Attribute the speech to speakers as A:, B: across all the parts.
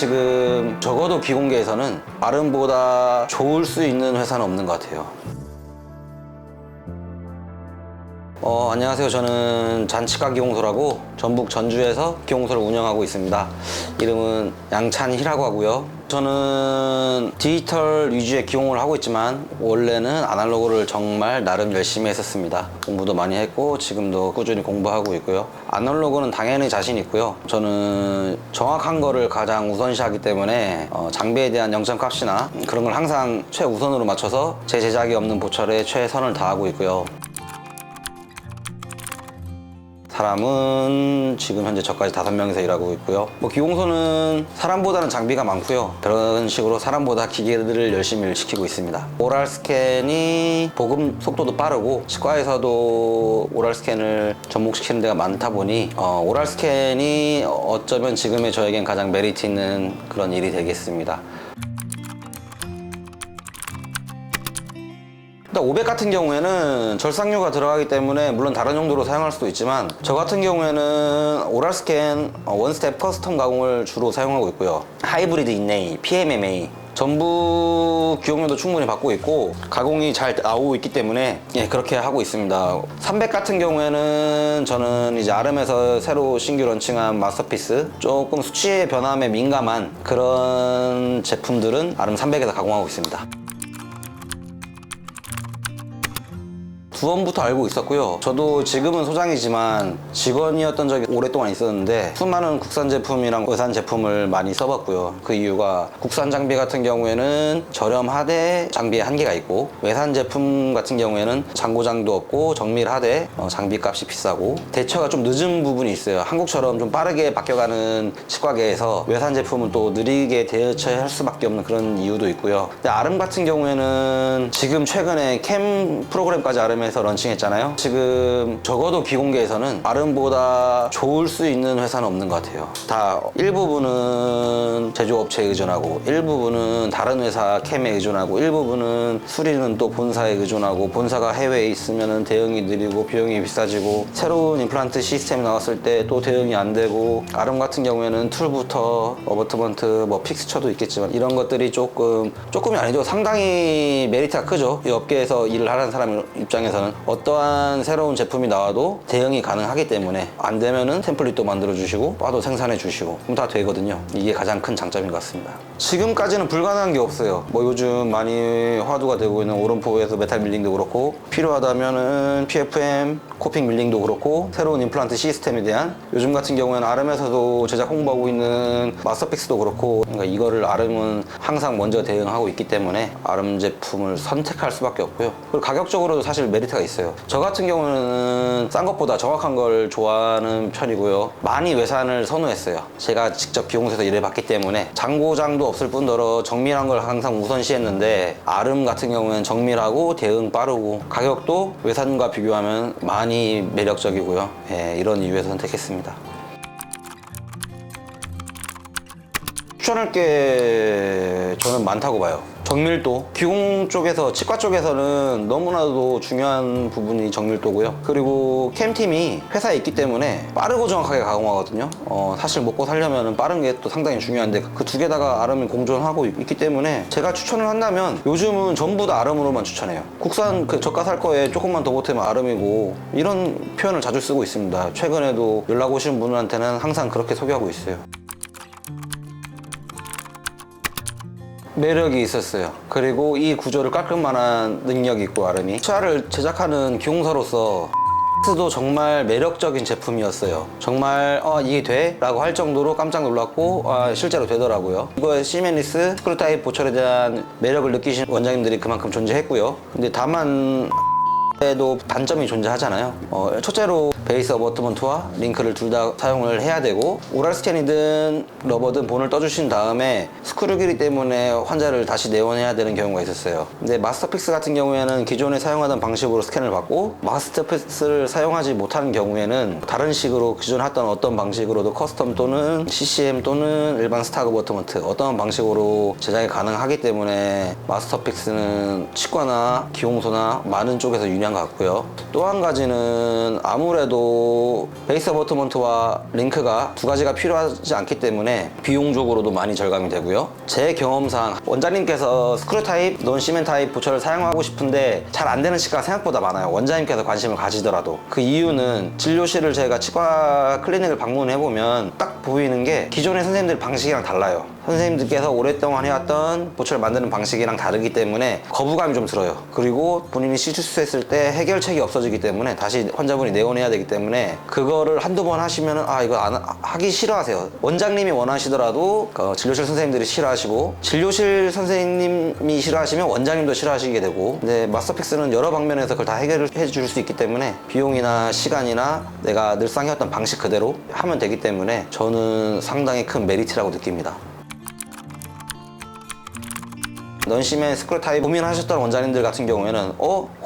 A: 지금 적어도 비공개에서는 아름보다 좋을 수 있는 회사는 없는 것 같아요. 안녕하세요. 저는 잔치가 기공소라고 전북 전주에서 기공소를 운영하고 있습니다. 이름은 양찬희라고 하고요. 저는 디지털 위주의 기공을 하고 있지만 원래는 아날로그를 정말 나름 열심히 했었습니다. 공부도 많이 했고 지금도 꾸준히 공부하고 있고요. 아날로그는 당연히 자신 있고요. 저는 정확한 거를 가장 우선시하기 때문에 장비에 대한 0점값이나 그런 걸 항상 최우선으로 맞춰서 제 제작이 없는 보철에 최선을 다하고 있고요. 사람은 지금 현재 저까지 5명이서 일하고 있고요. 기공소는 사람보다는 장비가 많고요. 그런 식으로 사람보다 기계들을 열심히 일시키고 있습니다. 오랄 스캔이 보급 속도도 빠르고 치과에서도 오랄 스캔을 접목시키는 데가 많다 보니 오랄 스캔이 어쩌면 지금의 저에겐 가장 메리트 있는 그런 일이 되겠습니다. 일단 500 같은 경우에는 절삭류가 들어가기 때문에 물론 다른 용도로 사용할 수도 있지만 저 같은 경우에는 오랄 스캔 원스텝 커스텀 가공을 주로 사용하고 있고요. 하이브리드 인레이, PMMA 전부 기용료도 충분히 받고 있고 가공이 잘 나오고 있기 때문에 그렇게 하고 있습니다. 300 같은 경우에는 저는 이제 아름에서 새로 신규 런칭한 마스터피스 조금 수치의 변함에 민감한 그런 제품들은 아름 300에서 가공하고 있습니다. 두원부터 알고 있었고요. 저도 지금은 소장이지만 직원이었던 적이 오랫동안 있었는데 수많은 국산 제품이랑 외산 제품을 많이 써봤고요. 그 이유가 국산 장비 같은 경우에는 저렴하되 장비에 한계가 있고 외산 제품 같은 경우에는 장고장도 없고 정밀하되 장비값이 비싸고 대처가 좀 늦은 부분이 있어요. 한국처럼 좀 빠르게 바뀌어가는 치과계에서 외산 제품은 또 느리게 대처할 수밖에 없는 그런 이유도 있고요. 근데 아름 같은 경우에는 지금 최근에 캠 프로그램까지 아름에 런칭했잖아요. 지금 적어도 비공개에서는 아름보다 좋을 수 있는 회사는 없는 것 같아요. 다 일부분은 제조업체에 의존하고 일부분은 다른 회사 캠에 의존하고 일부분은 수리는 또 본사에 의존하고 본사가 해외에 있으면 대응이 느리고 비용이 비싸지고 새로운 임플란트 시스템이 나왔을 때 또 대응이 안 되고 아름 같은 경우에는 툴부터 어버트먼트 픽스처도 있겠지만 이런 것들이 조금이 아니죠. 상당히 메리트가 크죠. 이 업계에서 일을 하는 사람 입장에서 어떠한 새로운 제품이 나와도 대응이 가능하기 때문에 안 되면은 템플릿도 만들어 주시고 바도 생산해 주시고 그럼 다 되거든요. 이게 가장 큰 장점인 것 같습니다. 지금까지는 불가능한 게 없어요. 요즘 많이 화두가 되고 있는 오른포에서 메탈 밀링도 그렇고 필요하다면은 PFM 코핑 밀링도 그렇고 새로운 임플란트 시스템에 대한 요즘 같은 경우에는 아름에서도 제작 홍보하고 있는 마스터픽스도 그렇고 그러니까 이거를 아름은 항상 먼저 대응하고 있기 때문에 아름 제품을 선택할 수밖에 없고요. 그리고 가격적으로도 사실 메리트가 있어요. 저 같은 경우는 싼 것보다 정확한 걸 좋아하는 편이고요. 많이 외산을 선호했어요. 제가 직접 비공사에서 일을 봤기 때문에 장고장도 없을 뿐더러 정밀한 걸 항상 우선시했는데 아름 같은 경우는 정밀하고 대응 빠르고 가격도 외산과 비교하면 많이 매력적이고요. 이런 이유에서 선택했습니다. 추천할 게 저는 많다고 봐요. 정밀도, 기공 쪽에서 치과 쪽에서는 너무나도 중요한 부분이 정밀도고요. 그리고 캠팀이 회사에 있기 때문에 빠르고 정확하게 가공하거든요. 사실 먹고 살려면 빠른 게 또 상당히 중요한데 그 두 개다가 아름이 공존하고 있기 때문에 제가 추천을 한다면 요즘은 전부 다 아름으로만 추천해요. 국산 저가 살 거에 조금만 더 보태면 아름이고 이런 표현을 자주 쓰고 있습니다. 최근에도 연락 오신 분들한테는 항상 그렇게 소개하고 있어요. 매력이 있었어요. 그리고 이 구조를 깎을 만한 능력이 있고 아름이 치아를 제작하는 기공사로서 도 정말 매력적인 제품이었어요. 정말 이게 돼? 라고 할 정도로 깜짝 놀랐고 실제로 되더라고요. 이거의 시메니스 스크류 타입 보철에 대한 매력을 느끼신 원장님들이 그만큼 존재했고요. 근데 다만 에도 단점이 존재하잖아요. 첫째로 베이스 어버트먼트와 링크를 둘 다 사용을 해야 되고 오랄 스캔이든 러버든 본을 떠주신 다음에 스크류 길이 때문에 환자를 다시 내원해야 되는 경우가 있었어요. 근데 마스터픽스 같은 경우에는 기존에 사용하던 방식으로 스캔을 받고 마스터픽스를 사용하지 못하는 경우에는 다른 식으로 기존에 했던 어떤 방식으로도 커스텀 또는 CCM 또는 일반 스탁 어버트먼트 어떤 방식으로 제작이 가능하기 때문에 마스터픽스는 치과나 기공소나 많은 쪽에서 유리한 것 같고요. 또 한 가지는 아무래도 그리고 베이스 어버트먼트와 링크가 두 가지가 필요하지 않기 때문에 비용적으로도 많이 절감이 되고요. 제 경험상 원장님께서 스크류 타입, 넌 시멘 타입 보철을 사용하고 싶은데 잘 안 되는 치과가 생각보다 많아요. 원장님께서 관심을 가지더라도. 그 이유는 진료실을 제가 치과 클리닉을 방문해보면 딱 보이는 게 기존의 선생님들 방식이랑 달라요. 선생님들께서 오랫동안 해왔던 보철을 만드는 방식이랑 다르기 때문에 거부감이 좀 들어요. 그리고 본인이 실수했을 때 해결책이 없어지기 때문에 다시 환자분이 내원해야 되기 때문에 그거를 한두 번 하시면은 이거 하기 싫어하세요. 원장님이 원하시더라도 진료실 선생님들이 싫어하시고 진료실 선생님이 싫어하시면 원장님도 싫어하시게 되고, 근데 마스터픽스는 여러 방면에서 그걸 다 해결을 해줄 수 있기 때문에 비용이나 시간이나 내가 늘상 해왔던 방식 그대로 하면 되기 때문에 저는 상당히 큰 메리트라고 느낍니다. 넌시멘 스크류 타입 고민하셨던 원장님들 같은 경우에는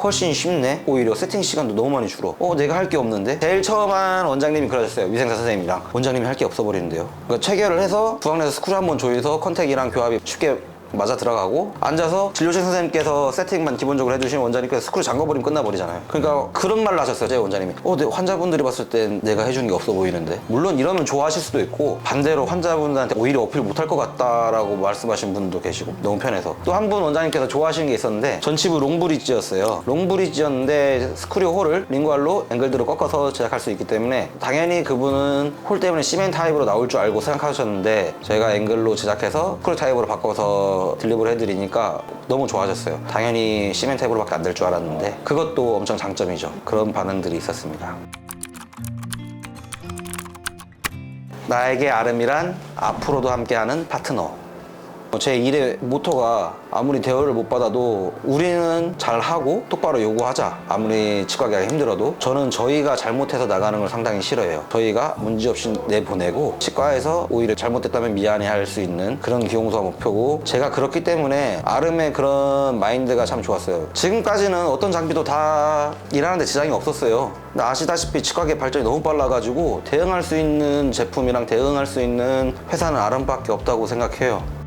A: 훨씬 쉽네? 오히려 세팅 시간도 너무 많이 줄어. 내가 할 게 없는데? 제일 처음 한 원장님이 그러셨어요. 위생사 선생님이랑. 원장님이 할 게 없어 버리는데요. 그러니까 체결을 해서 부항내에서 스크류 한번 조여서 컨택이랑 교합이 쉽게 맞아 들어가고, 앉아서 진료실 선생님께서 세팅만 기본적으로 해주시면 원장님께서 스크류 잠궈버리면 끝나버리잖아요. 그러니까 그런 말을 하셨어요. 제 원장님이 내 환자분들이 봤을 땐 내가 해주는 게 없어 보이는데. 물론 이러면 좋아하실 수도 있고, 반대로 환자분들한테 오히려 어필 못할 것 같다라고 말씀하신 분도 계시고, 너무 편해서. 또 한 분 원장님께서 좋아하시는 게 있었는데, 전치부 롱브리지였어요. 롱브리지였는데 스크류 홀을 링구알로 앵글들을 꺾어서 제작할 수 있기 때문에 당연히 그분은 홀 때문에 시멘 타입으로 나올 줄 알고 생각하셨는데, 저희가 앵글로 제작해서 스크류 타입으로 바꿔서 딜리버리 해드리니까 너무 좋아하셨어요. 당연히 시멘 타입으로밖에 안 될 줄 알았는데 그것도 엄청 장점이죠. 그런 반응들이 있었습니다. 나에게 아름이란 앞으로도 함께하는 파트너. 제 일의 모토가 아무리 대우를 못 받아도 우리는 잘하고 똑바로 요구하자. 아무리 치과하기가 힘들어도 저는 저희가 잘못해서 나가는 걸 상당히 싫어해요. 저희가 문제없이 내보내고 치과에서 오히려 잘못됐다면 미안해할 수 있는 그런 기용소가 목표고, 제가 그렇기 때문에 아름의 그런 마인드가 참 좋았어요. 지금까지는 어떤 장비도 다 일하는데 지장이 없었어요. 근데 아시다시피 치과계 발전이 너무 빨라가지고 대응할 수 있는 제품이랑 대응할 수 있는 회사는 아름밖에 없다고 생각해요.